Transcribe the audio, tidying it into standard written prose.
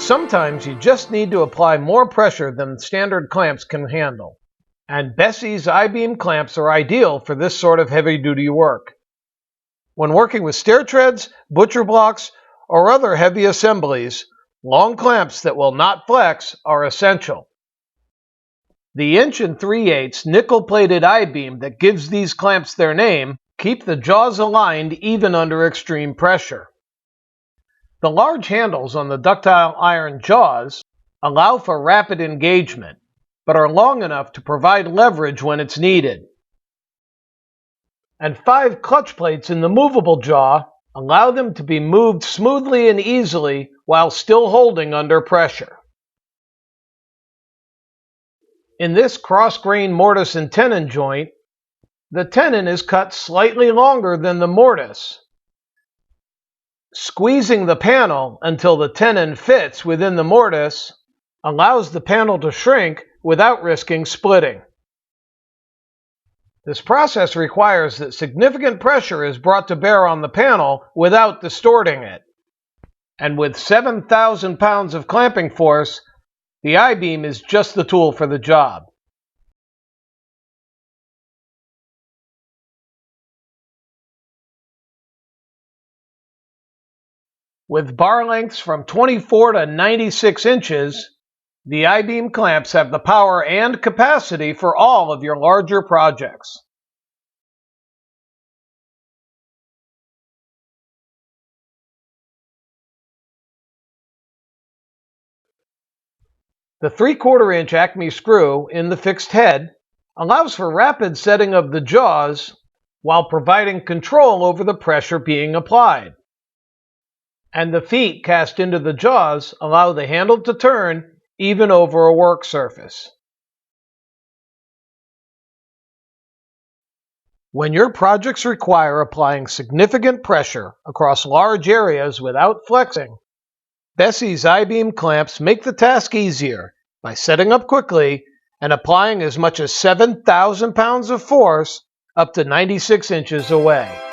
Sometimes you just need to apply more pressure than standard clamps can handle. And BESSEY's IBeAM clamps are ideal for this sort of heavy-duty work. When working with stair treads, butcher blocks, or other heavy assemblies, long clamps that will not flex are essential. The 1 3/8" nickel-plated I-beam that gives these clamps their name keep the jaws aligned even under extreme pressure. The large handles on the ductile iron jaws allow for rapid engagement, but are long enough to provide leverage when it's needed. And 5 clutch plates in the movable jaw allow them to be moved smoothly and easily while still holding under pressure. In this cross-grain mortise and tenon joint, the tenon is cut slightly longer than the mortise, squeezing the panel until the tenon fits within the mortise allows the panel to shrink without risking splitting. This process requires that significant pressure is brought to bear on the panel without distorting it. And with 7,000 pounds of clamping force, the I-beam is just the tool for the job. With bar lengths from 24 to 96 inches, the IBEAM clamps have the power and capacity for all of your larger projects. The 3/4 inch Acme screw in the fixed head allows for rapid setting of the jaws while providing control over the pressure being applied. And the feet cast into the jaws allow the handle to turn even over a work surface. When your projects require applying significant pressure across large areas without flexing, BESSEY's IBeAM clamps make the task easier by setting up quickly and applying as much as 7,000 pounds of force up to 96 inches away.